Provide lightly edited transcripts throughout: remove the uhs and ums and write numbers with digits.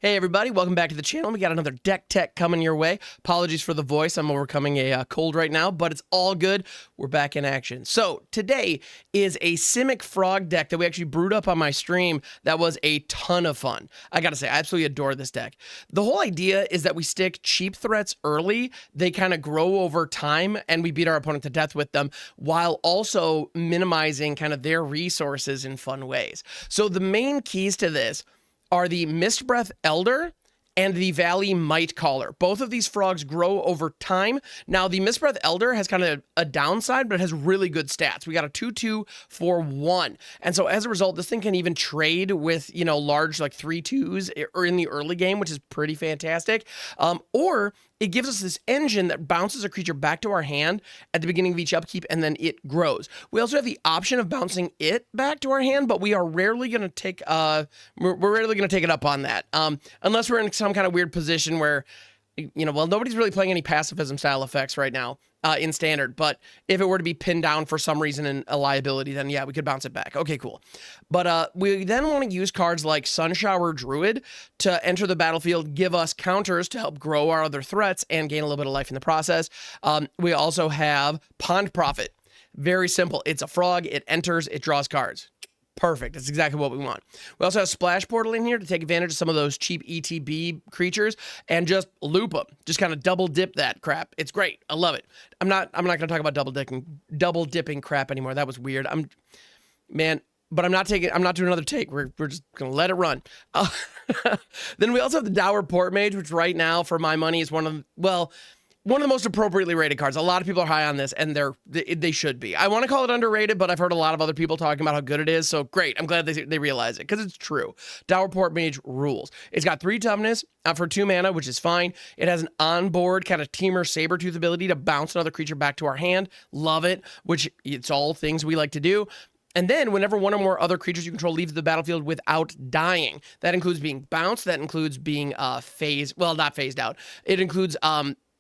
Hey everybody, welcome back to the channel. We got another deck tech coming your way. Apologies for the voice, I'm overcoming a cold right now, but it's all good. We're back in action. So today is a Simic Frog deck that we actually brewed up on my stream that was a ton of fun. I gotta say, I absolutely adore this deck. The whole idea is that we stick cheap threats early, they kind of grow over time, and we beat our opponent to death with them, while also minimizing kind of their resources in fun ways. So the main keys to this are the Mistbreath Elder and the Valley Mightcaller. Both of these frogs grow over time. Now, the Mistbreath Elder has kind of a downside, but it has really good stats. We got a 2/2 for 1. And so as a result, this thing can even trade with, you know, large like 3/2s or in the early game, which is pretty fantastic. Or it gives us this engine that bounces a creature back to our hand at the beginning of each upkeep, and then it grows. We also have the option of bouncing it back to our hand, but we are rarely going to take we're rarely going to take it up on that, unless we're in some kind of weird position where, you know, well, nobody's really playing any pacifism style effects right now in standard, but if it were to be pinned down for some reason in a liability, then yeah, we could bounce it back. Okay, cool. But we then want to use cards like Sunshower Druid to enter the battlefield, give us counters to help grow our other threats and gain a little bit of life in the process. We also have Pond Prophet. Very simple. It's a frog. It enters. It draws cards. Perfect. That's exactly what we want. We also have Splash Portal in here to take advantage of some of those cheap ETB creatures and just loop them. Just kind of double dip that crap. It's great. I love it. I'm not going to talk about double dipping crap anymore. That was weird. But I'm not doing another take. We're just going to let it run. Then we also have the Dour Port-Mage, which right now, for my money, is one of the most appropriately rated cards. A lot of people are high on this, and they should be. I want to call it underrated, but I've heard a lot of other people talking about how good it is, so great. I'm glad they realize it, because it's true. Dour Port-Mage rules. It's got 3 toughness for 2 mana, which is fine. It has an onboard kind of Teamer Sabertooth ability to bounce another creature back to our hand. Love it, which it's all things we like to do. And then whenever one or more other creatures you control leaves the battlefield without dying, that includes being bounced, that includes being not phased out. It includes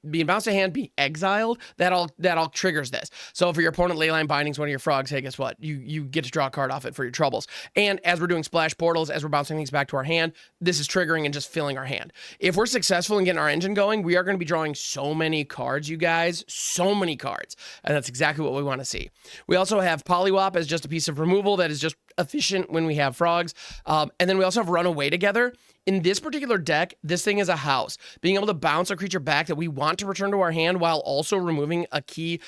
being bounced to hand, being exiled, that all triggers this. So for your opponent Leyline Binding's one of your frogs, hey, guess what? You get to draw a card off it for your troubles. And as we're doing splash portals, as we're bouncing things back to our hand, this is triggering and just filling our hand. If we're successful in getting our engine going, we are going to be drawing so many cards, you guys, so many cards. And that's exactly what we want to see. We also have Polliwallop as just a piece of removal that is just efficient when we have frogs. And then we also have Run Away Together. In this particular deck, this thing is a house. Being able to bounce a creature back that we want to return to our hand while also removing a key,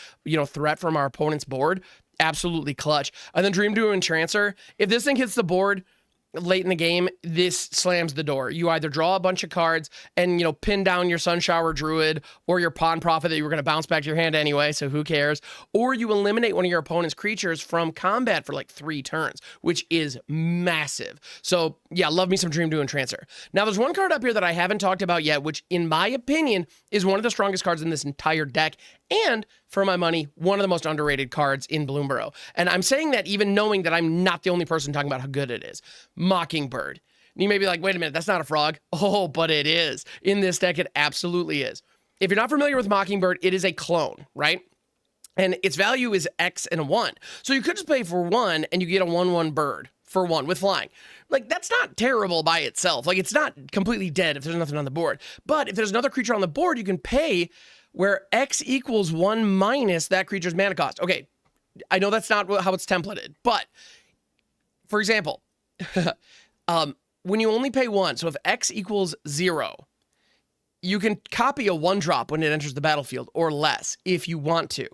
threat from our opponent's board, absolutely clutch. And then Dreamdew Entrancer. If this thing hits the board late in the game, this slams the door. You either draw a bunch of cards and, pin down your Sunshower Druid or your Pond Prophet that you were going to bounce back to your hand anyway, so who cares? Or you eliminate one of your opponent's creatures from combat for like 3 turns, which is massive. So yeah, love me some Dreamdew Entrancer. Now there's one card up here that I haven't talked about yet, which in my opinion is one of the strongest cards in this entire deck, and for my money, one of the most underrated cards in Bloomburrow. And I'm saying that even knowing that I'm not the only person talking about how good it is. Mockingbird. You may be like, wait a minute, that's not a frog. Oh, but it is. In this deck, it absolutely is. If you're not familiar with Mockingbird, it is a clone, right? And its value is X and a 1. So you could just pay for 1 and you get a 1/1 bird for 1 with flying. Like, that's not terrible by itself. Like, it's not completely dead if there's nothing on the board. But if there's another creature on the board, you can pay where X equals 1 minus that creature's mana cost. Okay, I know that's not how it's templated, but for example, when you only pay 1, so if X equals 0, you can copy a 1-drop when it enters the battlefield or less if you want to.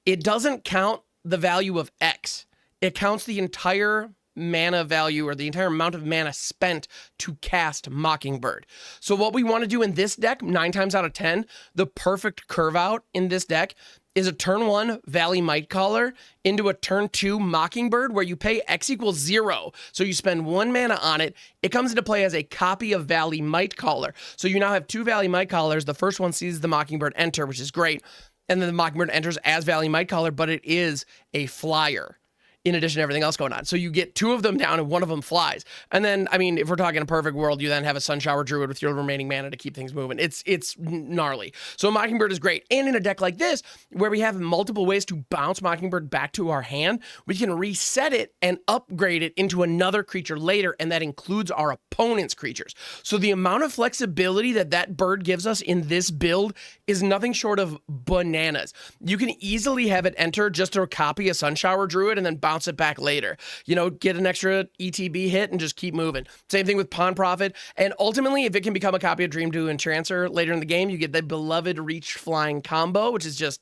It doesn't count the value of X. It counts the entire mana value or the entire amount of mana spent to cast Mockingbird. So what we want to do in this deck, 9 times out of 10, the perfect curve out in this deck is a turn 1 Valley Mightcaller into a turn 2 Mockingbird where you pay X equals 0. So you spend 1 mana on it. It comes into play as a copy of Valley Mightcaller. So you now have 2 Valley Mightcallers. The first one sees the Mockingbird enter, which is great. And then the Mockingbird enters as Valley Mightcaller, but it is a flyer. in addition to everything else going on. So you get 2 of them down and 1 of them flies. And then, I mean, if we're talking a perfect world, you then have a Sunshower Druid with your remaining mana to keep things moving. It's gnarly. So Mockingbird is great. And in a deck like this, where we have multiple ways to bounce Mockingbird back to our hand, we can reset it and upgrade it into another creature later, and that includes our opponent's creatures. So the amount of flexibility that that bird gives us in this build is nothing short of bananas. You can easily have it enter just to copy a Sunshower Druid and then bounce it back later. You know, get an extra ETB hit and just keep moving. Same thing with Pawn Prophet. And ultimately, if it can become a copy of Dreamdew Entrancer later in the game, you get the beloved Reach Flying combo, which is just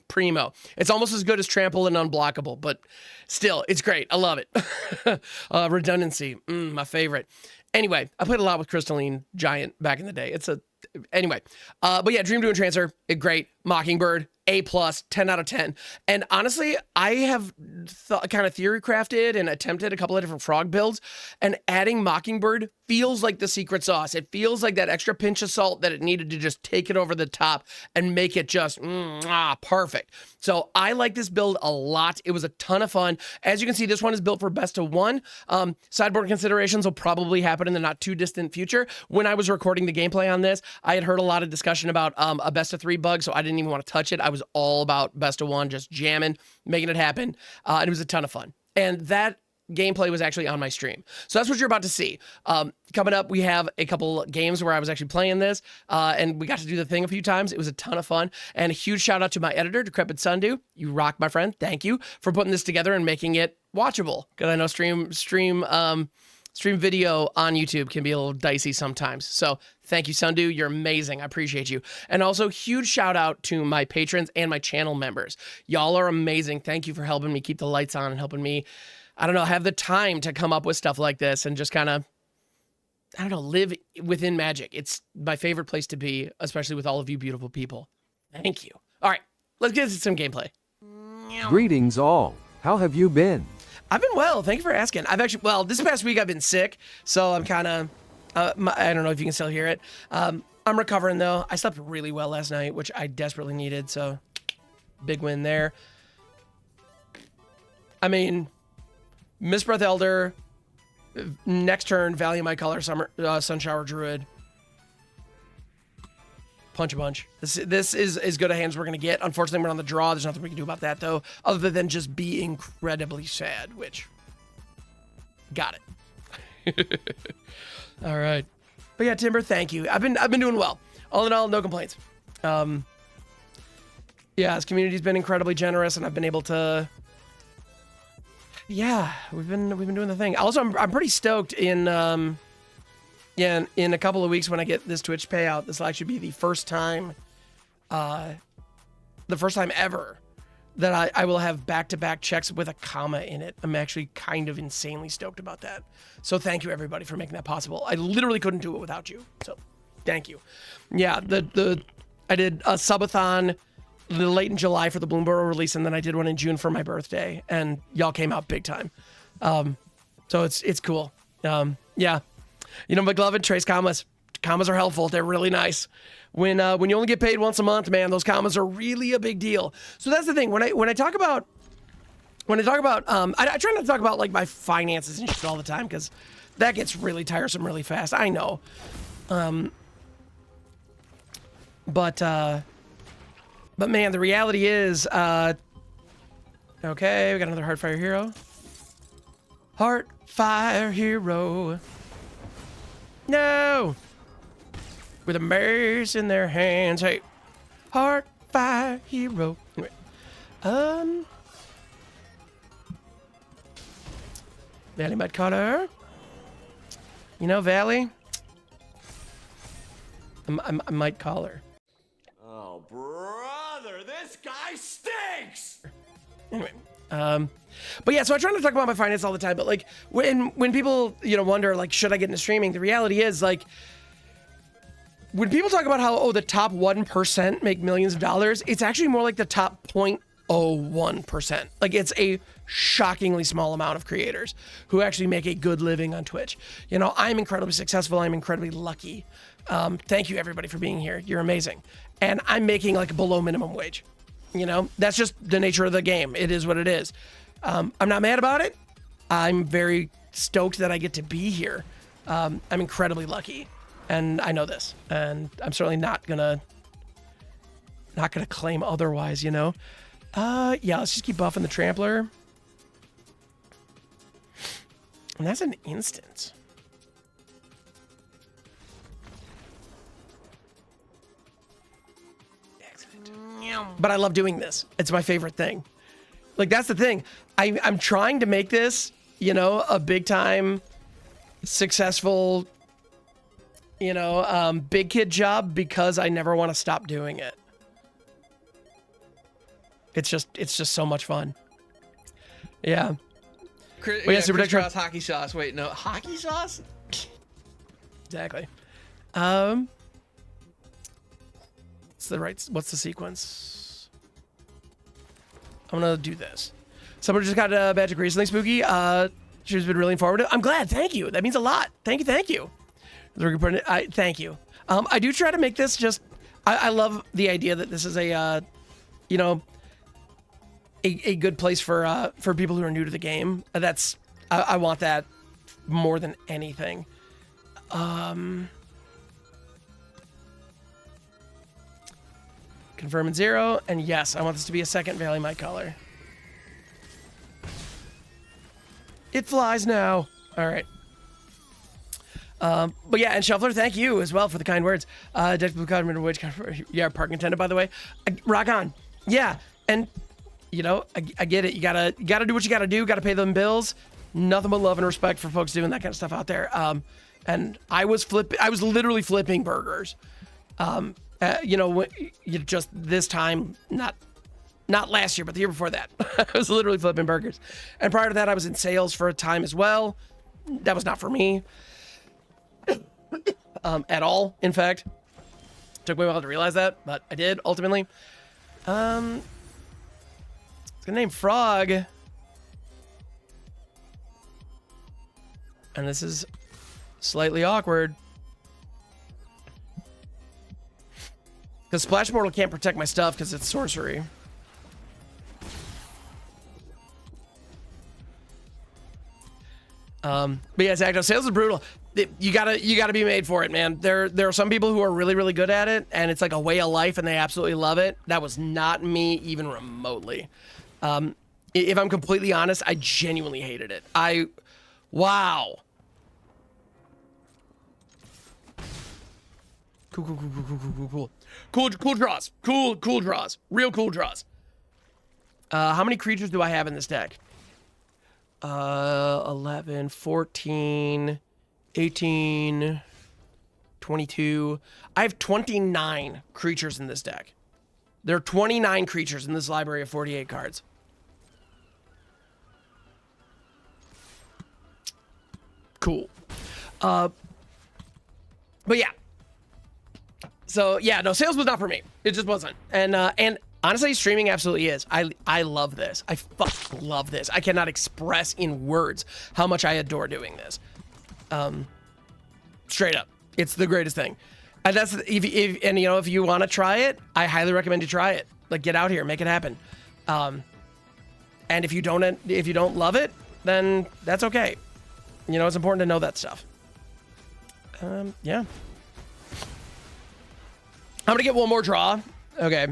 primo. It's almost as good as Trample and Unblockable, but still, it's great. I love it. Redundancy, my favorite. Anyway, I played a lot with Crystalline Giant back in the day. Anyway, but yeah, Dreamdew Entrancer, great. Mockingbird, A+, 10 out of 10. And honestly, I have kind of theory crafted and attempted a couple of different frog builds, and adding Mockingbird feels like the secret sauce. It feels like that extra pinch of salt that it needed to just take it over the top and make it just perfect. So I like this build a lot. It was a ton of fun. As you can see, this one is built for best of 1. Sideboard considerations will probably happen in the not too distant future. When I was recording the gameplay on this, I had heard a lot of discussion about a best of 3 bug, so I didn't even want to touch it. I was all about best of 1, just jamming, making it happen. And it was a ton of fun. And that gameplay was actually on my stream. So that's what you're about to see. Coming up, we have a couple games where I was actually playing this, and we got to do the thing a few times. It was a ton of fun. And a huge shout out to my editor, Decrepit Sundew. You rock, my friend. Thank you for putting this together and making it watchable. Because I know stream video on YouTube can be a little dicey sometimes. So thank you, Sundew. You're amazing. I appreciate you. And also huge shout out to my patrons and my channel members. Y'all are amazing. Thank you for helping me keep the lights on and helping me, I don't know, have the time to come up with stuff like this and just kind of, I don't know, live within Magic. It's my favorite place to be, especially with all of you beautiful people. Thank you. All right, let's get into some gameplay. Greetings all. How have you been? I've been well. Thank you for asking. This past week I've been sick, so I'm kind of, I don't know if you can still hear it. I'm recovering though. I slept really well last night, which I desperately needed, so big win there. I mean, Mistbreath Elder, next turn, Valley Mightcaller, Sunshower Druid. Punch a bunch. This is as good a hand as we're going to get. Unfortunately, we're on the draw. There's nothing we can do about that, though, other than just be incredibly sad, which... Got it. All right. But yeah, Timber, thank you. I've been doing well. All in all, no complaints. Yeah, this community's been incredibly generous, and I've been able to... Yeah, we've been doing the thing. Also, I'm pretty stoked in a couple of weeks when I get this Twitch payout. This will actually be the first time ever that I will have back-to-back checks with a comma in it. I'm actually kind of insanely stoked about that. So thank you everybody for making that possible. I literally couldn't do it without you. So thank you. Yeah, I did a subathon late in July for the Bloomburrow release, and then I did one in June for my birthday, and y'all came out big time. So it's cool. Yeah. You know, McLovin, trace commas. Commas are helpful. They're really nice. When you only get paid once a month, man, those commas are really a big deal. So that's the thing. When I talk about, I try not to talk about like my finances and shit all the time, because that gets really tiresome really fast. I know. But man, the reality is, okay, we got another Heartfire Hero. Heartfire Hero. No! With a mace in their hands. Hey, Heartfire Hero. Anyway, Valley Mightcaller. You know, Valley? I might call her. Oh, brother, this guy stinks! Anyway, but yeah, so I try not to talk about my finance all the time, but like when people, wonder like, should I get into streaming? The reality is like, when people talk about how, the top 1% make millions of dollars, it's actually more like the top 0.01%. Like it's a shockingly small amount of creators who actually make a good living on Twitch. I'm incredibly successful. I'm incredibly lucky. Thank you everybody for being here. You're amazing. And I'm making like below minimum wage. That's just the nature of the game. It is what it is. I'm not mad about it. I'm very stoked that I get to be here. I'm incredibly lucky, and I know this, and I'm certainly not gonna claim otherwise, you know. Yeah, let's just keep buffing the Trampler. And that's an instant. Excellent. But I love doing this. It's my favorite thing. Like, that's the thing. I'm trying to make this, you know, a big time, successful, you know, big kid job because I never want to stop doing it. It's just so much fun. Yeah. Yeah, Super Crisscross hockey sauce. Wait, no, hockey sauce? Exactly. What's the sequence? I'm gonna do this. Someone just got a badge of recently, Spooky. She's been really informative. I'm glad. Thank you. That means a lot. Thank you. Thank you. I do try to make this just. I love the idea that this is a, you know, a good place for people who are new to the game. I want that more than anything. Confirm in 0, and yes, I want this to be a second Valley Mightcaller. It flies now. All right. But yeah, and Shuffler, thank you as well for the kind words. Deck Blue Card, yeah, park intended, by the way. Rock on. Yeah, and you know, I get it. You gotta do what you gotta do. Gotta pay them bills. Nothing but love and respect for folks doing that kind of stuff out there. And I was literally flipping burgers. You know, just this time, not last year, but the year before that. I was literally flipping burgers. And prior to that, I was in sales for a time as well. That was not for me. At all, in fact. Took me a while to realize that, but I did, ultimately. It's gonna name Frog. And this is slightly awkward. Because Splash Mortal can't protect my stuff because it's sorcery. But yeah, Zacto, sales is brutal. You gotta be made for it, man. There are some people who are really, really good at it, and it's like a way of life, and they absolutely love it. That was not me, even remotely. If I'm completely honest, I genuinely hated it. Wow. Cool. Cool draws. Cool draws. Real cool draws. How many creatures do I have in this deck? 11, 14, 18, 22. I have 29 creatures in this deck. There are 29 creatures in this library of 48 cards. Cool. But yeah. So yeah, no, sales was not for me. It just wasn't. And honestly, streaming absolutely is. I love this. I fucking love this. I cannot express in words how much I adore doing this. Straight up, it's the greatest thing. And that's and you know, if you want to try it, I highly recommend you try it. Like, get out here, make it happen. And if you don't love it, then that's okay. You know, it's important to know that stuff. Yeah. I'm gonna get one more draw. Okay.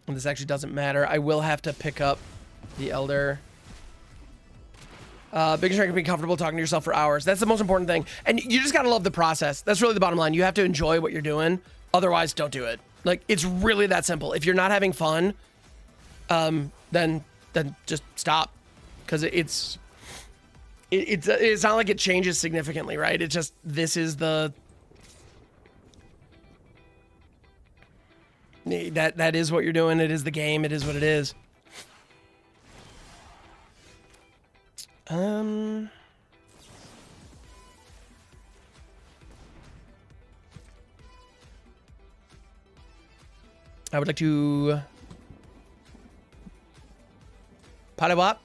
This actually doesn't matter. I will have to pick up the Elder. Biggest strength can be comfortable talking to yourself for hours. That's the most important thing. And you just gotta love the process. That's really the bottom line. You have to enjoy what you're doing. Otherwise, don't do it. Like, it's really that simple. If you're not having fun, then just stop. Because it's not like it changes significantly, right? It's just, this is the... That is what you're doing. It is the game. It is what it is. I would like to Polliwallop.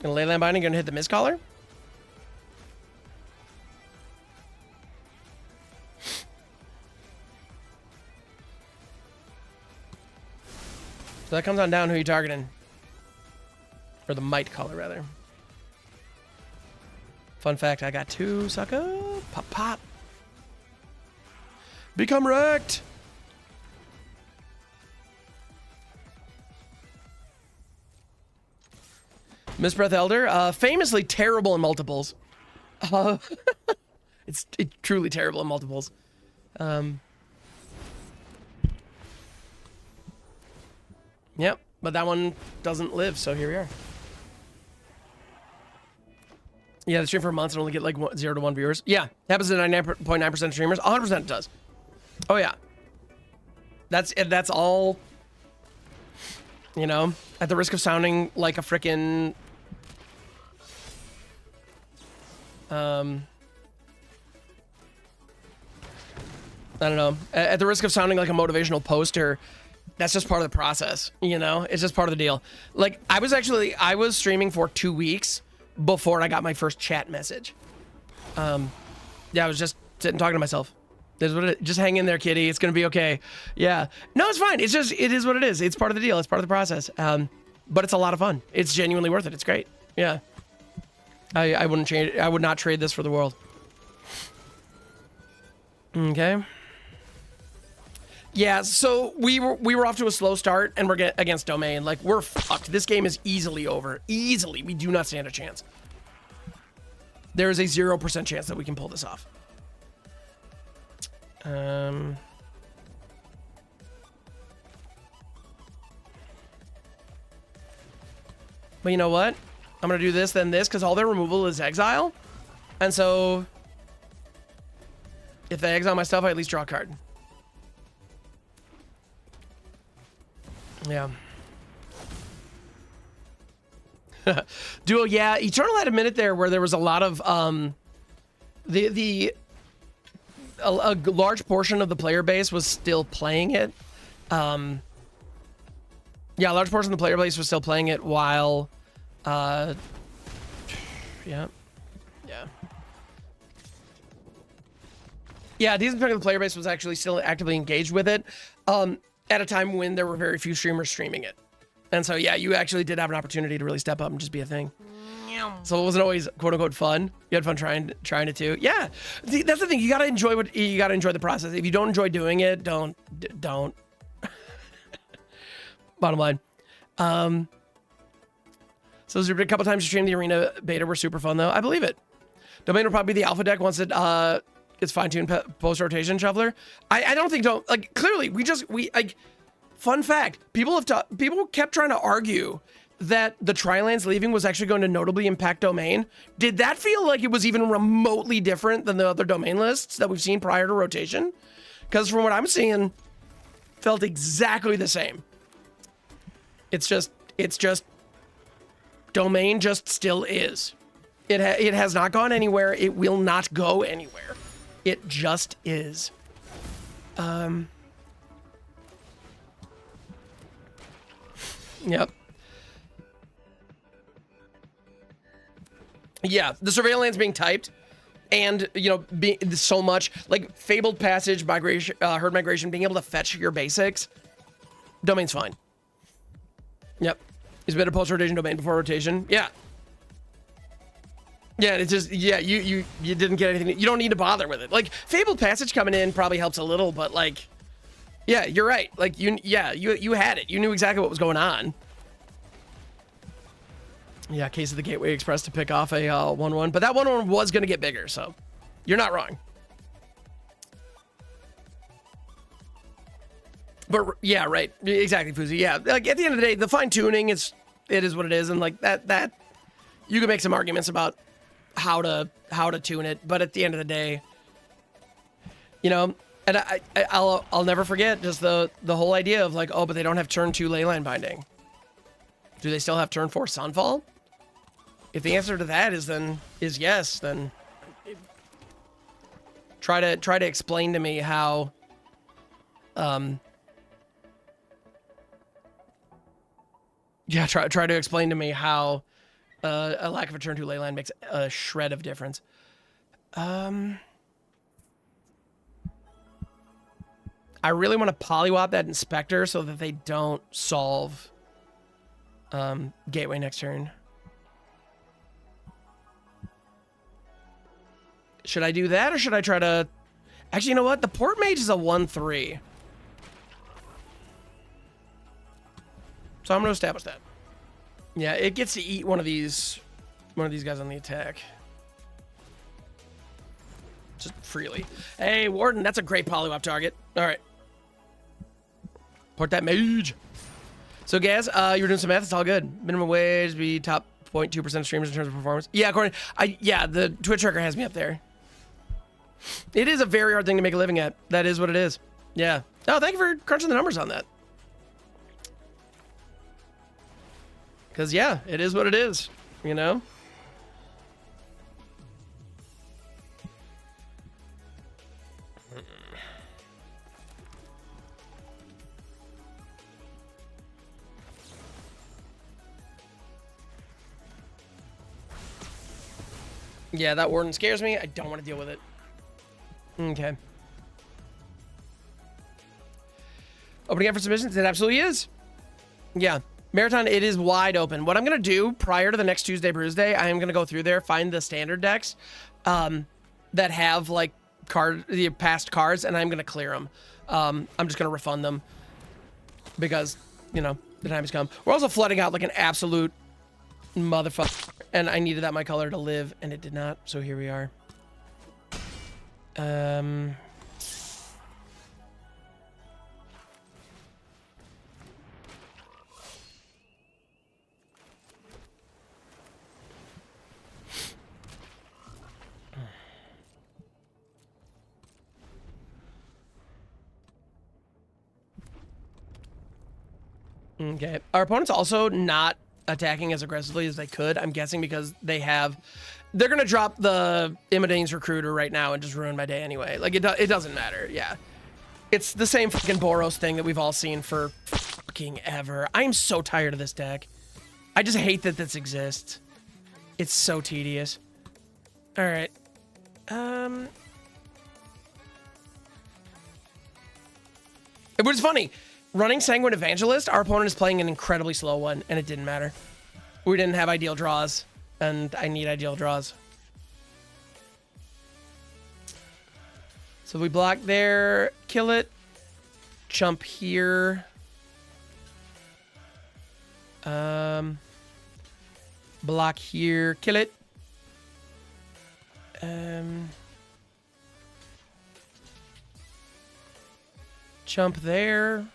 Gonna Leyline Binding, gonna hit the Mistcaller. So that comes on down who you targeting. Or the Mightcaller, rather. Fun fact, I got 2, sucker. Pop, pop. Become wrecked. Mistbreath Elder, famously terrible in multiples. It's truly terrible in multiples. Yep, but that one doesn't live, so here we are. Yeah, the stream for months and only get like 0 to 1 viewers. Yeah, happens to 99.9% of streamers. 100% it does. Oh yeah. That's all, you know, at the risk of sounding like a frickin' I don't know. At the risk of sounding like a motivational poster, that's just part of the process, you know? It's just part of the deal. Like, I was streaming for 2 weeks before I got my first chat message. Yeah, I was just sitting talking to myself. This is what it is. Just hang in there, kitty. It's gonna be okay. Yeah. No, it's fine. It's just, it is what it is. It's part of the deal. It's part of the process. But it's a lot of fun. It's genuinely worth it. It's great. Yeah. I wouldn't change it. I would not trade this for the world. Okay. Yeah, so we were off to a slow start, and we're against Domain. Like, we're fucked. This game is easily over. Easily. We do not stand a chance. There is a 0% chance that we can pull this off. But you know what? I'm gonna do this, then this, because all their removal is exile. And so, if they exile my stuff, I at least draw a card. Yeah. Duo, yeah. Eternal had a minute there where there was a lot of a large portion of the player base was still playing it. Yeah, a large portion of the player base was still playing it while yeah. Yeah, a decent chunk of the player base was actually still actively engaged with it. At a time when there were very few streamers streaming it. And so, yeah, you actually did have an opportunity to really step up and just be a thing. So it wasn't always quote unquote fun. You had fun trying it too. Yeah, see, that's the thing. You gotta enjoy the process. If you don't enjoy doing it, don't. Bottom line. So there's a couple times you streamed the arena beta were super fun though. I believe it. Domain will probably be the alpha deck once it gets fine-tuned post rotation shuffler. I don't think like clearly we like fun fact, people kept trying to argue that the Tri-Lands leaving was actually going to notably impact Domain. Did that feel like it was even remotely different than the other Domain lists that we've seen prior to rotation? Because from what I'm seeing, felt exactly the same. It's just Domain just still is. It has not gone anywhere. It will not go anywhere. It just is. Yep. Yeah, the surveillance being typed, and you know, so much like Fabled Passage, migration, herd migration, being able to fetch your basics. Domain's fine. Yep, it's better post rotation Domain before rotation. Yeah. Yeah, it's just you didn't get anything. You don't need to bother with it. Like Fabled Passage coming in probably helps a little, but like, yeah, you're right. Like you had it. You knew exactly what was going on. Yeah, case of the Gateway Express to pick off a 1/1, but that 1/1 was going to get bigger, so you're not wrong. But yeah, right, exactly, Fuzi. Yeah, like at the end of the day, the fine tuning is what it is, and like that you can make some arguments about how to tune it, but at the end of the day, you know, and I'll never forget just the whole idea of like, oh, but they don't have turn 2 Leyline Binding. Do they still have turn 4 Sunfall? If the answer to that is yes, then Try to explain to me how yeah, try to explain to me how a lack of a turn 2 leyline makes a shred of difference. I really want to Polliwallop that Inspector so that they don't solve Gateway next turn. Should I do that or should I try to... Actually, you know what? The Port-Mage is a 1/3. So I'm going to establish that. Yeah, it gets to eat one of these guys on the attack. Just freely. Hey, Warden, that's a great Polliwallop target. All right. Port that mage. So, Gaz, you were doing some math. It's all good. Minimum wage be top 0.2% of streamers in terms of performance. Yeah, yeah, the Twitch tracker has me up there. It is a very hard thing to make a living at. That is what it is. Yeah. Oh, thank you for crunching the numbers on that. Because, yeah, it is what it is. You know? Yeah, that Warden scares me. I don't want to deal with it. Okay. Opening up for submissions? It absolutely is. Yeah. Marathon, it is wide open. What I'm going to do prior to the next Tuesday Brews Day, I am going to go through there, find the standard decks that have, like, the past cards, and I'm going to clear them. I'm just going to refund them because, you know, the time has come. We're also flooding out like an absolute motherfucker, and I needed that my color to live, and it did not, so here we are. Okay. Our opponent's also not attacking as aggressively as they could. I'm guessing because they're going to drop the Immodane's Recruiter right now and just ruin my day anyway. Like, it doesn't matter. Yeah. It's the same fucking Boros thing that we've all seen for fucking ever. I'm so tired of this deck. I just hate that this exists. It's so tedious. All right. It was funny. Running Sanguine Evangelist, our opponent is playing an incredibly slow one, and it didn't matter. We didn't have ideal draws, and I need ideal draws. So we block there, kill it, jump here. Block here, kill it. Jump there.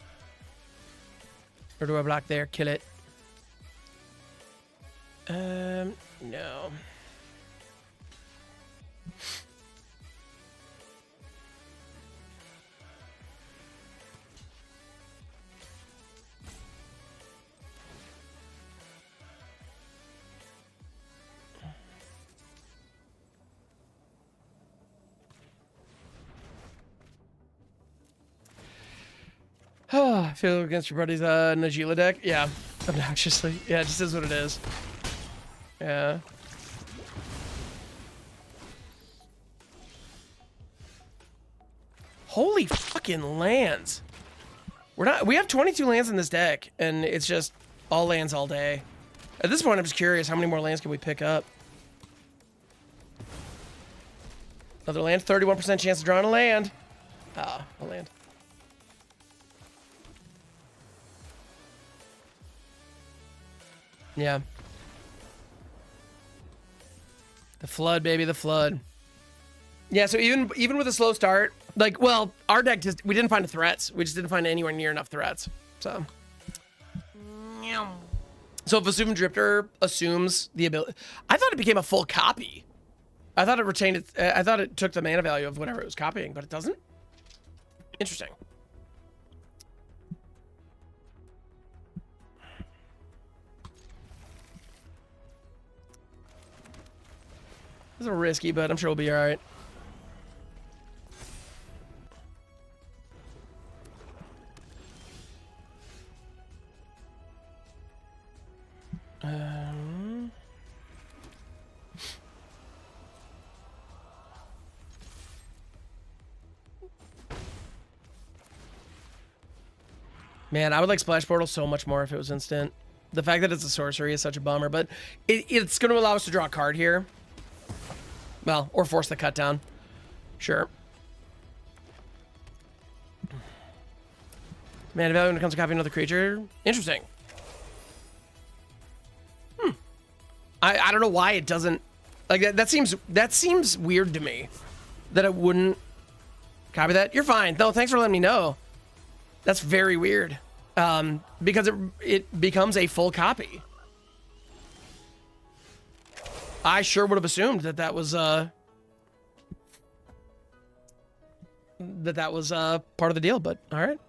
Or do I block there? Kill it. No. I feel against your buddy's Najila deck. Yeah, obnoxiously. Yeah, it just is what it is. Yeah. Holy fucking lands. We have 22 lands in this deck, and it's just all lands all day. At this point, I'm just curious, how many more lands can we pick up? Another land, 31% chance of drawing a land. Ah, a land. Yeah. The flood, baby, the flood. Yeah, so even with a slow start, like, well, our deck we didn't find the threats. We just didn't find anywhere near enough threats. So if Assumed Drifter assumes the ability, I thought it became a full copy. I thought it retained it. I thought it took the mana value of whatever it was copying, but it doesn't. Interesting. It's a little risky, but I'm sure we'll be all right. Man, I would like Splash Portal so much more if it was instant. The fact that it's a sorcery is such a bummer, but it's going to allow us to draw a card here. Well, or force the cut down. Sure. Man, value when it comes to copying another creature. Interesting. I don't know why it doesn't like that. That seems weird to me that it wouldn't copy that. You're fine. No, thanks for letting me know. That's very weird. Because it becomes a full copy. I sure would have assumed that was part of the deal, but all right.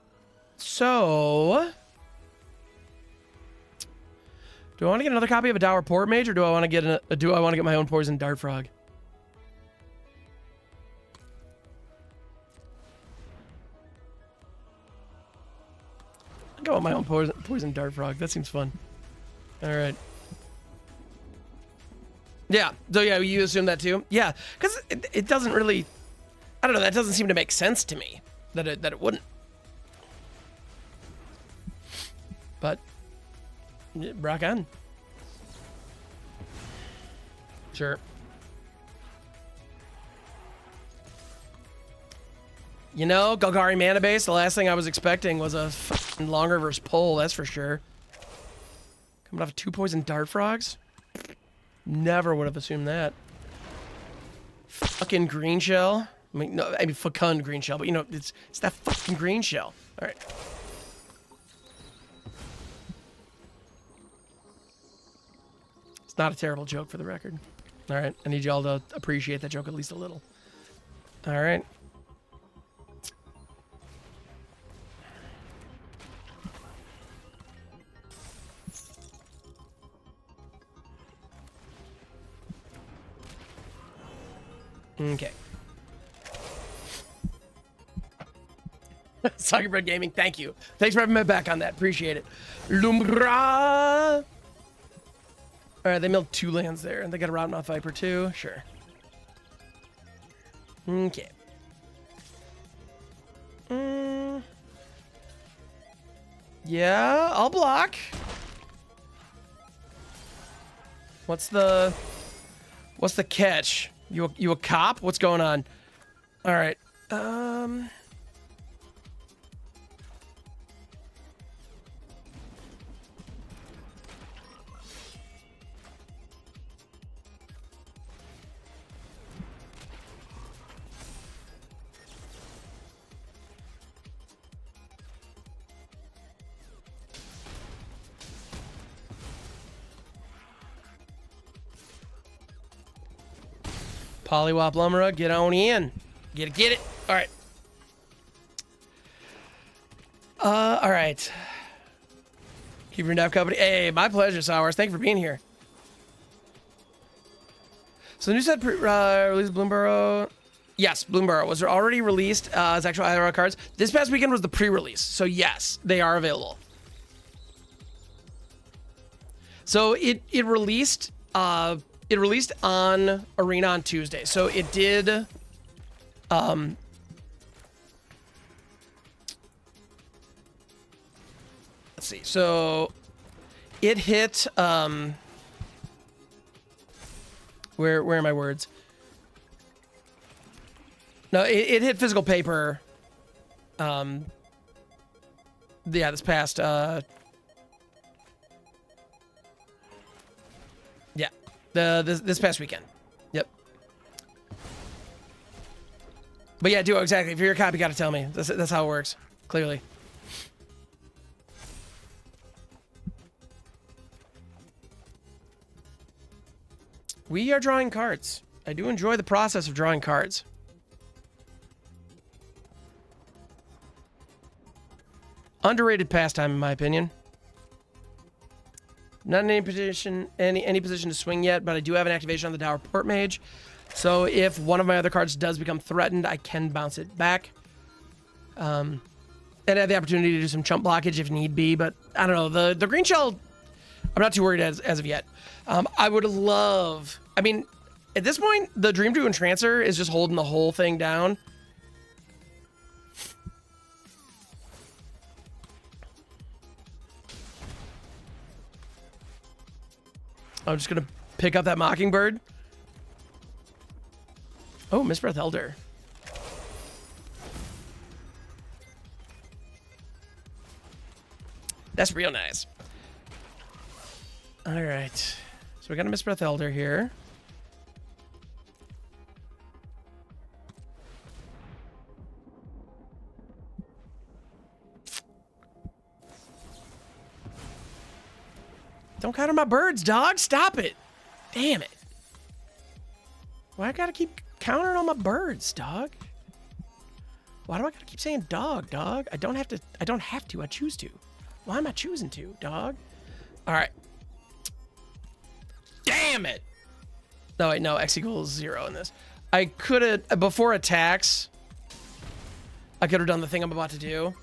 So, do I want to get another copy of a Dour Port-Mage, or do I want to get my own Poison Dart Frog? I go with my own Poison Dart Frog. That seems fun. All right. Yeah. So yeah, you assume that too? Yeah, because it doesn't really. I don't know. That doesn't seem to make sense to me that it wouldn't. But rock on. Sure. You know, Golgari mana base, the last thing I was expecting was a fucking long reverse pull, that's for sure. Coming off 2 Poison Dart Frogs? Never would have assumed that. Fucking green shell. I mean, no, I mean fecund green shell, but you know, it's that fucking green shell. All right. It's not a terrible joke for the record. All right, I need y'all to appreciate that joke at least a little. All right. Okay. Soccerbread Gaming, thank you. Thanks for having my back on that. Appreciate it. Lumbra. All right, they milled 2 lands there, and they got a Rotten Off Viper too. Sure. Okay. Yeah, I'll block. What's the catch? You a cop? What's going on? All right. Polliwallop Bloomburrow, get on in. Get it. All right. All right. Keep your Dev Company. Hey, my pleasure, Sours. Thank you for being here. So the new set released Bloomburrow. Yes, Bloomburrow was already released as actual IRL cards. This past weekend was the pre-release, so yes, they are available. So it released. It released on Arena on Tuesday, so it did. Let's see. So it hit. Where are my words? No, it hit physical paper. Yeah, this past. Yeah. This past weekend. Yep. But yeah, do exactly. If you're a cop, you gotta tell me. That's how it works. Clearly. We are drawing cards. I do enjoy the process of drawing cards. Underrated pastime, in my opinion. Not in any position to swing yet, but I do have an activation on the Dour Port-Mage. So if one of my other cards does become threatened, I can bounce it back. And I have the opportunity to do some chump blockage if need be, but I don't know. The green shell, I'm not too worried as of yet. I would love... I mean, at this point, the Dreamdew Entrancer is just holding the whole thing down. I'm just gonna pick up that Mockingbird. Oh, Mistbreath Elder. That's real nice. All right. So we got a Mistbreath Elder here. Don't counter my birds, dog. Stop it. Damn it. Why I gotta keep countering on my birds, dog? Why do I gotta keep saying dog? I don't have to. I choose to. Why am I choosing to, dog? All right. Damn it. No, wait, no. X equals 0 in this. I could have, before attacks, I could have done the thing I'm about to do.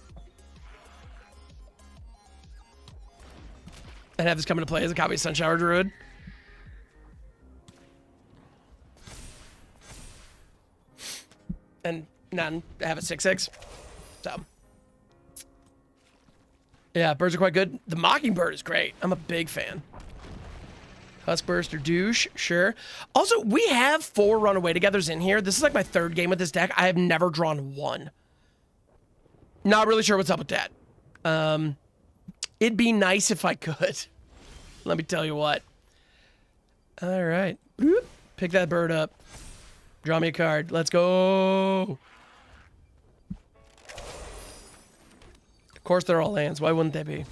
And have this come into play as a copy of Sunshower Druid. And none have a 6/6. So. Yeah, birds are quite good. The Mockingbird is great. I'm a big fan. Huskburst or Douche, sure. Also, we have 4 Runaway Togethers in here. This is like my 3rd game with this deck. I have never drawn 1. Not really sure what's up with that. It'd be nice if I could. Let me tell you what. All right. Boop. Pick that bird up. Draw me a card. Let's go. Of course they're all lands. Why wouldn't they be?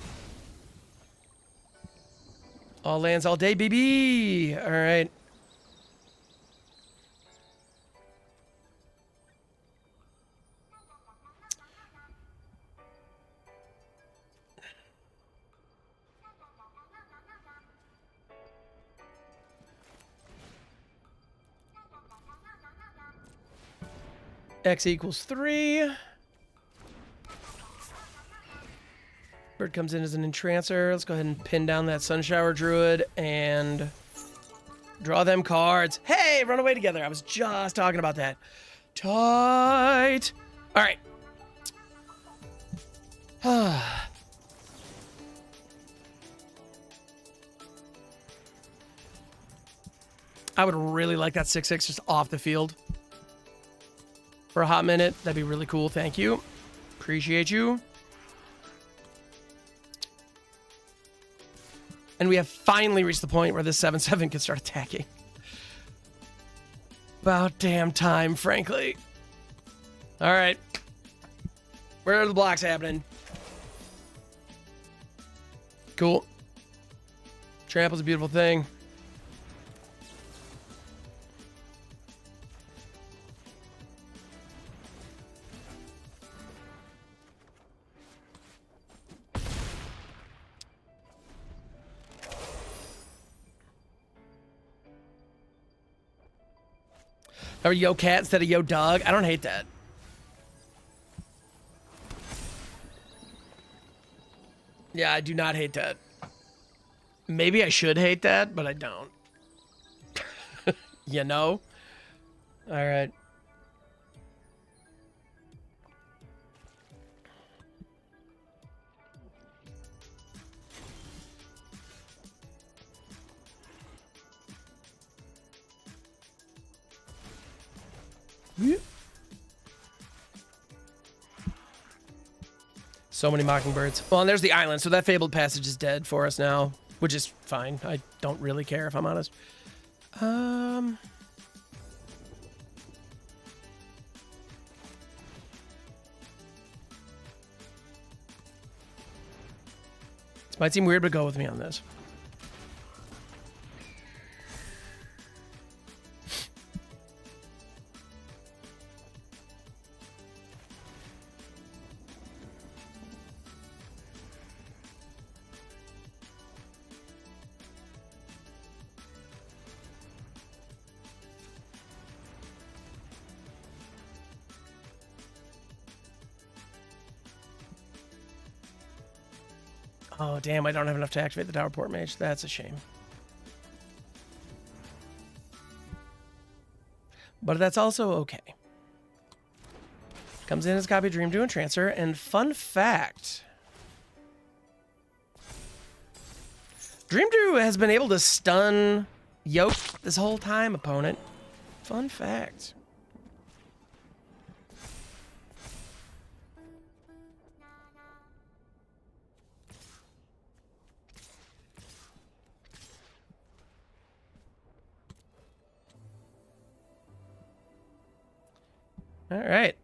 All lands all day, baby. All right. X equals 3. Bird comes in as an Entrancer. Let's go ahead and pin down that Sunshower Druid and draw them cards. Hey, run away together. I was just talking about that. Tight. All right. I would really like that 6/6 just off the field for a hot minute. That'd be really cool. Thank you. Appreciate you. And we have finally reached the point where this 7/7 can start attacking. About damn time, frankly. All right. Where are the blocks happening? Cool. Trample's a beautiful thing. Or yo cat instead of yo dog. I don't hate that. Yeah, I do not hate that. Maybe I should hate that, but I don't. You know? All right. So many Mockingbirds. Well, and there's the island, so that Fabled Passage is dead for us now, which is fine. I don't really care, if I'm honest. This might seem weird, but go with me on this. Oh, damn, I don't have enough to activate the Dour Port-Mage. That's a shame. But that's also okay. Comes in as a copy of Dreamdew Entrancer, and fun fact... Dreamdew has been able to stun Yoke this whole time, opponent. Fun fact. All right.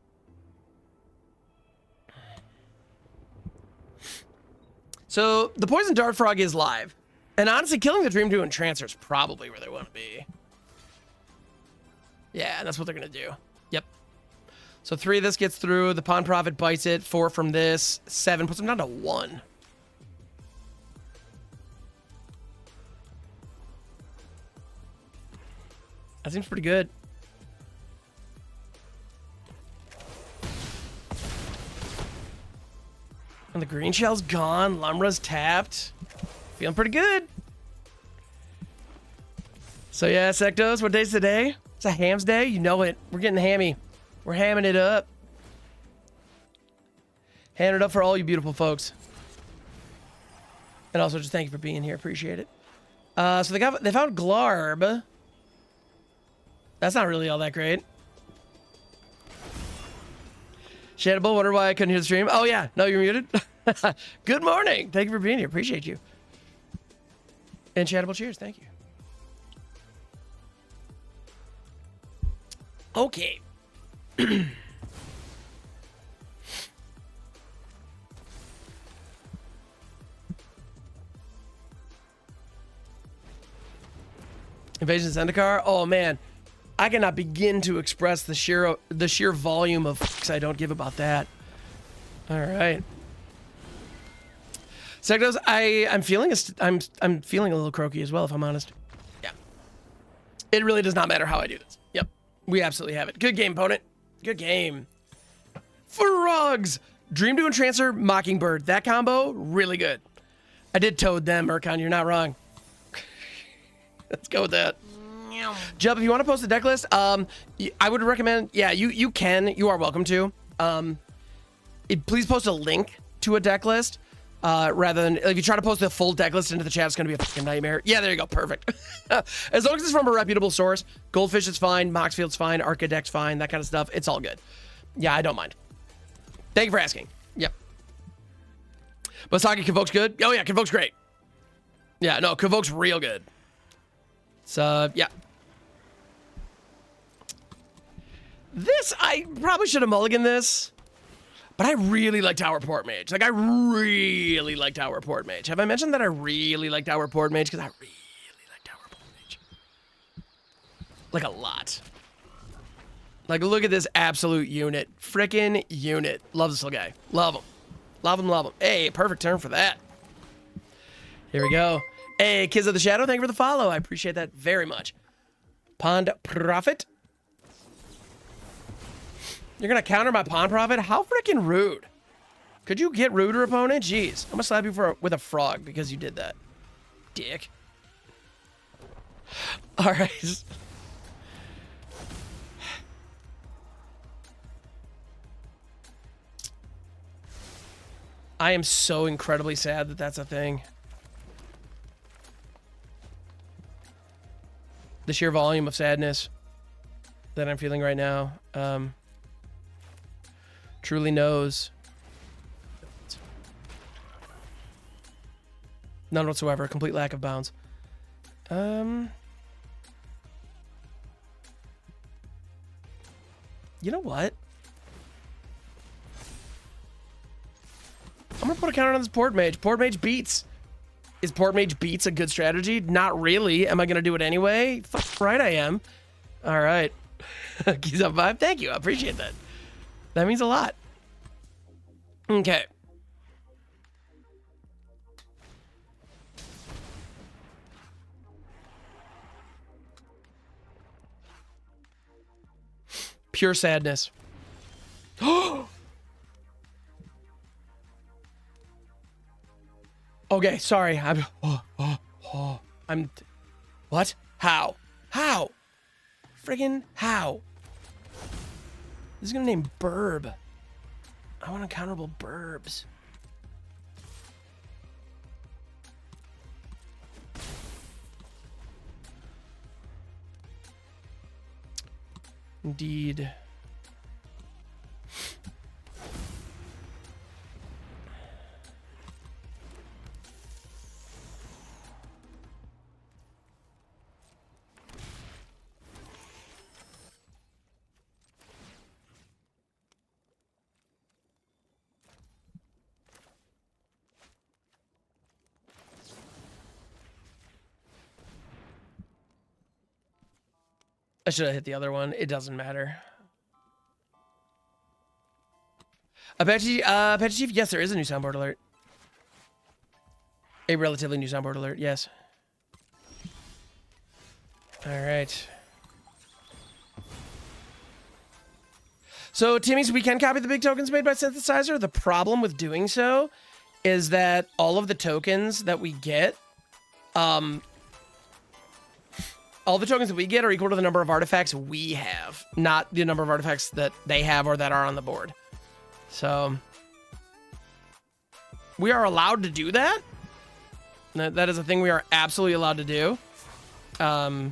So the Poison Dart Frog is live. And honestly, killing the Dreamdew Entrancer is probably where they want to be. Yeah, that's what they're going to do. Yep. So 3 of this gets through. The Pawn Prophet bites it. 4 from this. 7 puts them down to 1. That seems pretty good. And the green shell's gone. Lumra's tapped. Feeling pretty good. So yeah, Sectos, what day's today? It's a hams day. You know it. We're getting hammy. We're hamming it up. Hand it up for all you beautiful folks. And also just thank you for being here. Appreciate it. So they found Glarb. That's not really all that great. Shadable, wonder why I couldn't hear the stream. Oh yeah, no, you're muted. Good morning. Thank you for being here. Appreciate you. And Shadable, cheers. Thank you. Okay. Invasion Zendikar. Oh man, I cannot begin to express the sheer volume of fucks I don't give about that. All right. Sectos, I'm feeling a little croaky as well, if I'm honest. Yeah. It really does not matter how I do this. Yep. We absolutely have it. Good game, opponent. Good game. Frogs. Dreamdew Entrancer, Mockingbird. That combo, really good. I did toad them, Murkon. You're not wrong. Let's go with that. Jub, if you want to post a deck list, I would recommend, yeah, you can. You are welcome to. Please post a link to a deck list. Rather than, if you try to post a full deck list into the chat, it's going to be a fucking nightmare. Yeah, there you go. Perfect. As long as it's from a reputable source, Goldfish is fine, Moxfield's fine, Archidect's fine, that kind of stuff. It's all good. Yeah, I don't mind. Thank you for asking. Yep. But talking Convoke's good? Oh, yeah, Convoke's great. Yeah, no, Convoke's real good. So, yeah. This, I probably should have mulliganed this. But I really like Dour Port-Mage. Like, I really like Dour Port-Mage. Have I mentioned that I really like Dour Port-Mage? Because I really like Dour Port-Mage. Like, a lot. Like, look at this absolute unit. Frickin' unit. Love this little guy. Love him. Love him, love him. Hey, perfect turn for that. Here we go. Hey, Kids of the Shadow, thank you for the follow. I appreciate that very much. Pond Prophet. You're going to counter my Pawn Prophet? How freaking rude. Could you get ruder, opponent? Jeez. I'm going to slap you with a frog because you did that. Dick. All right. I am so incredibly sad that that's a thing. The sheer volume of sadness that I'm feeling right now. Truly knows. None whatsoever. Complete lack of bounds. You know what? I'm gonna put a counter on this Port-Mage. Port-Mage beats. Is Port-Mage beats a good strategy? Not really. Am I gonna do it anyway? Fuck right I am. All right. Keys up 5. Thank you. I appreciate that. That means a lot. Okay. Pure sadness. Okay, sorry. I'm what? How? How? Friggin' how? This is gonna name Burb. I want uncounterable Burbs. Indeed. I should have hit the other one. It doesn't matter. Apache Chief, yes, there is a new soundboard alert. A relatively new soundboard alert, yes. All right. So, Timmy's, we can copy the big tokens made by Synthesizer. The problem with doing so is that all of the tokens that we get, all the tokens that we get are equal to the number of artifacts we have, not the number of artifacts that they have or that are on the board. So, we are allowed to do that. That is a thing we are absolutely allowed to do. I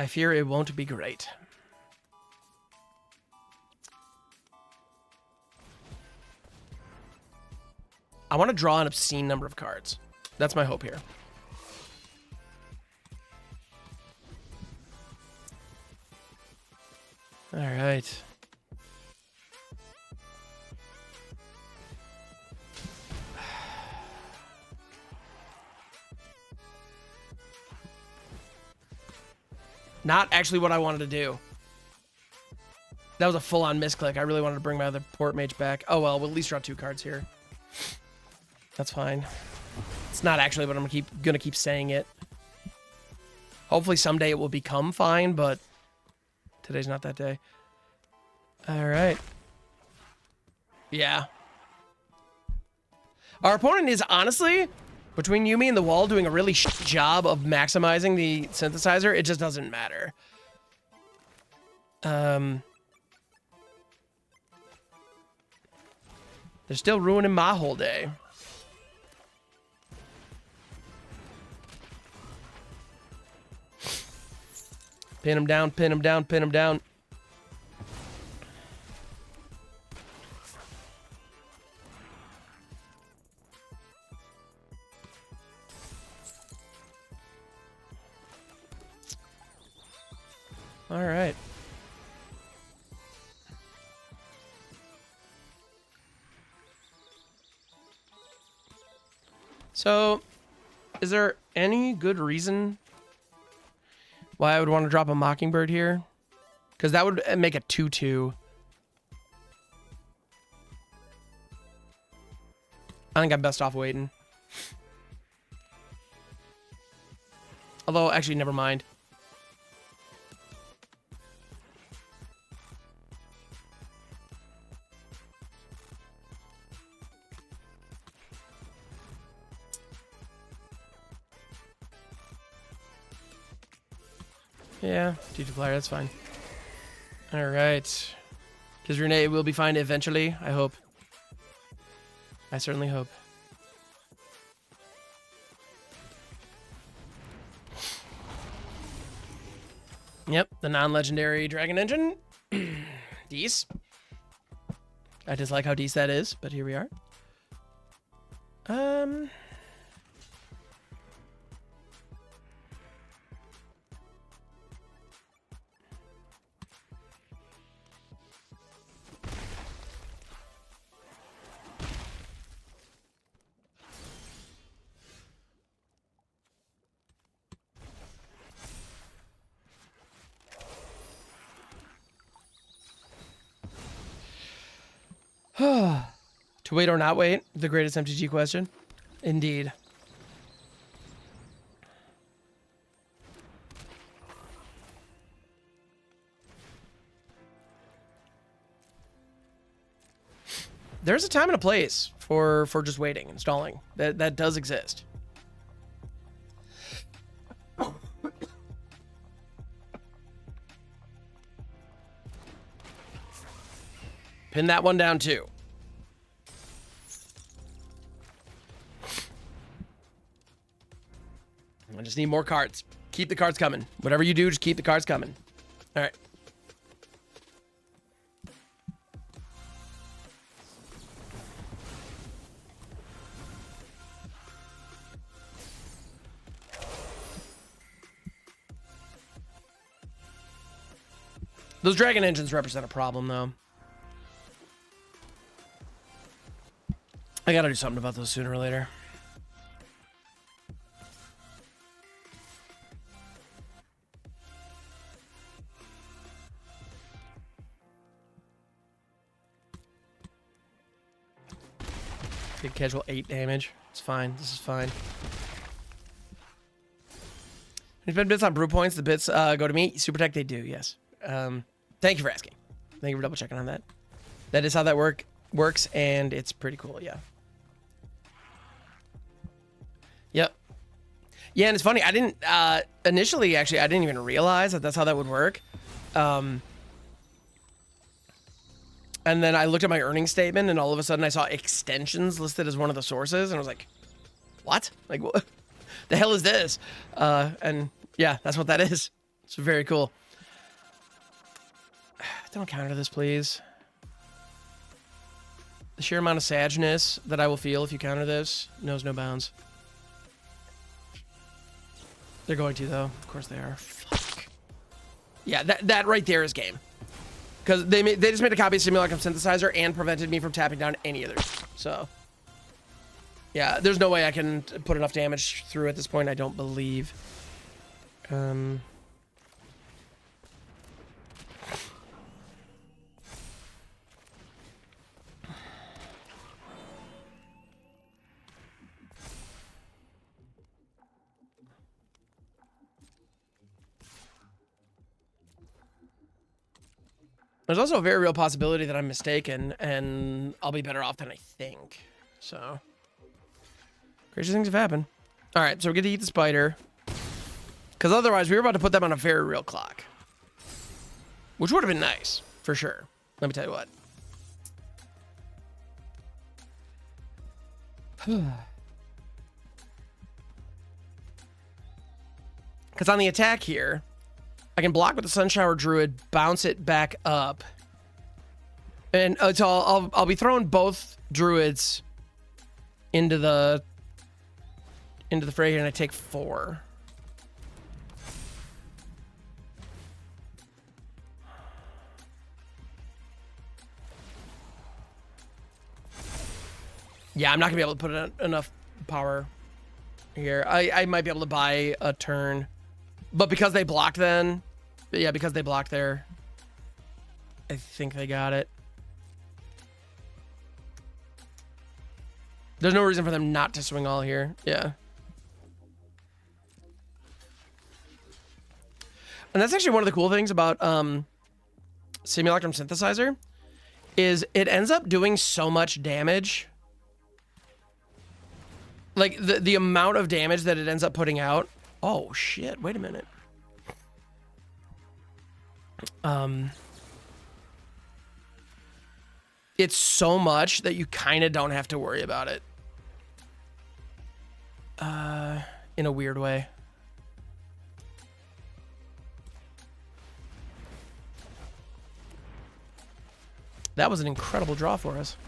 fear it won't be great. I want to draw an obscene number of cards. That's my hope here. All right. Not actually what I wanted to do. That was a full-on misclick. I really wanted to bring my other Port-Mage back. Oh, well, we'll at least draw 2 cards here. That's fine. It's not actually, but I'm gonna keep saying it. Hopefully someday it will become fine, but today's not that day. All right. Yeah. Our opponent is honestly, between you, me, and the wall, doing a really job of maximizing the Synthesizer. It just doesn't matter. They're still ruining my whole day. Pin him down, pin him down, pin him down. All right. So, is there any good reason why I would want to drop a Mockingbird here? Because that would make a 2/2. I think I'm best off waiting. Although, actually, never mind. Yeah, T2 player, that's fine. All right. Because Renee will be fine eventually, I hope. I certainly hope. Yep, the non-legendary Dragon Engine. Deece. I dislike how Deece that is, but here we are. To wait or not wait, the greatest MTG question. Indeed. There's a time and a place for just waiting and stalling. That does exist. Pin that one down too. just need more cards. Keep the cards coming. Whatever you do, just keep the cards coming. All right. Those dragon engines represent a problem, though. I gotta do something about those sooner or later. Big casual 8 damage. It's fine. This is fine. There's been bits on brew points. The bits go to me. Super Tech, they do, yes. Thank you for asking. Thank you for double checking on that. That is how that works, and it's pretty cool, yeah. Yep. Yeah, and it's funny. I didn't initially, actually, I didn't even realize that that's how that would work. And then I looked at my earnings statement, and all of a sudden I saw extensions listed as one of the sources, and I was like, what? Like, what the hell is this? And yeah, that's what that is. It's very cool. Don't counter this, please. The sheer amount of sadness that I will feel if you counter this knows no bounds. They're going to, though. Of course they are. Fuck. Yeah, that right there is game. Because they just made a copy of Simulacrum Synthesizer and prevented me from tapping down any others. So, yeah, there's no way I can put enough damage through at this point, I don't believe. There's also a very real possibility that I'm mistaken, and I'll be better off than I think. So, crazy things have happened. All right, so we get to eat the spider. Because otherwise, we were about to put them on a very real clock. Which would have been nice, for sure. Let me tell you what. Because on the attack here, I can block with the Sunshower Druid, bounce it back up. And so I'll be throwing both Druids into the fray here, and I take 4. Yeah, I'm not gonna be able to put enough power here. I might be able to buy a turn. But because they blocked then, yeah, because they blocked there, I think they got it. There's no reason for them not to swing all here. Yeah. And that's actually one of the cool things about Simulacrum Synthesizer is it ends up doing so much damage. Like the amount of damage that it ends up putting out. Oh shit, wait a minute. It's so much that you kind of don't have to worry about it. In a weird way. That was an incredible draw for us.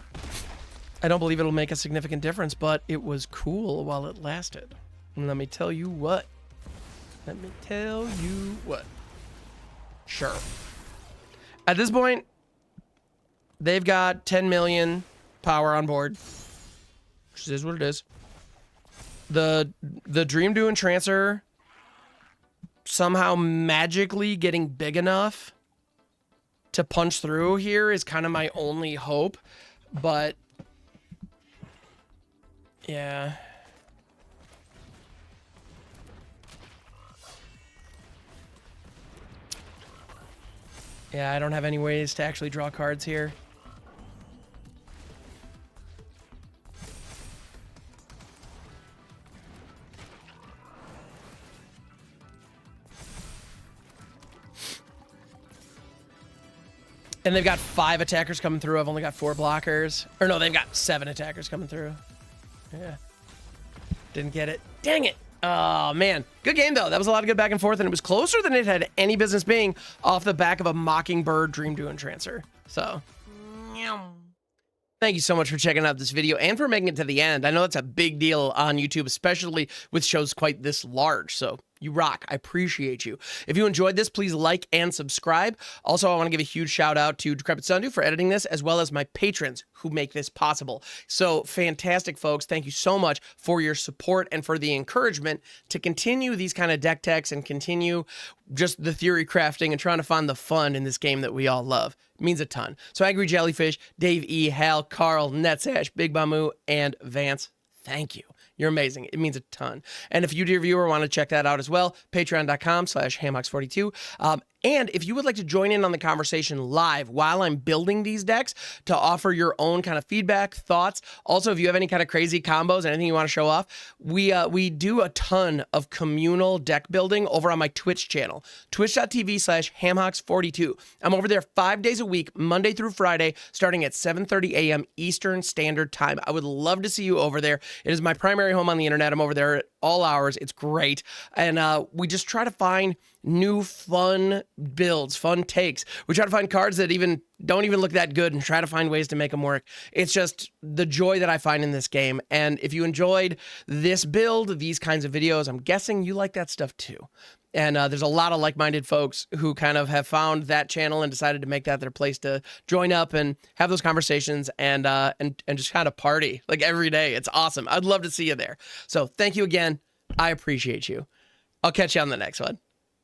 I don't believe it'll make a significant difference, but it was cool while it lasted. And let me tell you what. Let me tell you what. Sure. At this point, they've got 10 million power on board. Which is what it is. The Dreamdew Entrancer somehow magically getting big enough to punch through here is kind of my only hope. But yeah. Yeah, I don't have any ways to actually draw cards here. And they've got 5 attackers coming through. I've only got 4 blockers. Or no, they've got 7 attackers coming through. Yeah. Didn't get it. Dang it. Oh, man. Good game, though. That was a lot of good back and forth, and it was closer than it had any business being off the back of a Mockingbird Dreamdew Entrancer. So, thank you so much for checking out this video and for making it to the end. I know that's a big deal on YouTube, especially with shows quite this large, so you rock. I appreciate you. If you enjoyed this, please like and subscribe. Also, I want to give a huge shout out to Decrepit Sundew for editing this, as well as my patrons who make this possible. So fantastic, folks. Thank you so much for your support and for the encouragement to continue these kind of deck techs and continue just the theory crafting and trying to find the fun in this game that we all love. It means a ton. So Angry Jellyfish, Dave E, Hal, Carl, Netsash, Big Bamu, and Vance, thank you. You're amazing. It means a ton. And if you, dear viewer, want to check that out as well, patreon.com/hamhocks42. And if you would like to join in on the conversation live while I'm building these decks to offer your own kind of feedback, thoughts. Also, if you have any kind of crazy combos, anything you want to show off, we do a ton of communal deck building over on my Twitch channel, twitch.tv/hamhocks42. I'm over there 5 days a week, Monday through Friday, starting at 7:30 a.m. Eastern Standard Time. I would love to see you over there. It is my primary home on the internet. I'm over there at all hours. It's great. And we just try to find new fun builds, fun takes. We try to find cards that don't even look that good and try to find ways to make them work. It's just the joy that I find in this game. And if you enjoyed this build, these kinds of videos, I'm guessing you like that stuff too. And there's a lot of like-minded folks who kind of have found that channel and decided to make that their place to join up and have those conversations and just kind of party like every day. It's awesome. I'd love to see you there. So thank you again. I appreciate you. I'll catch you on the next one.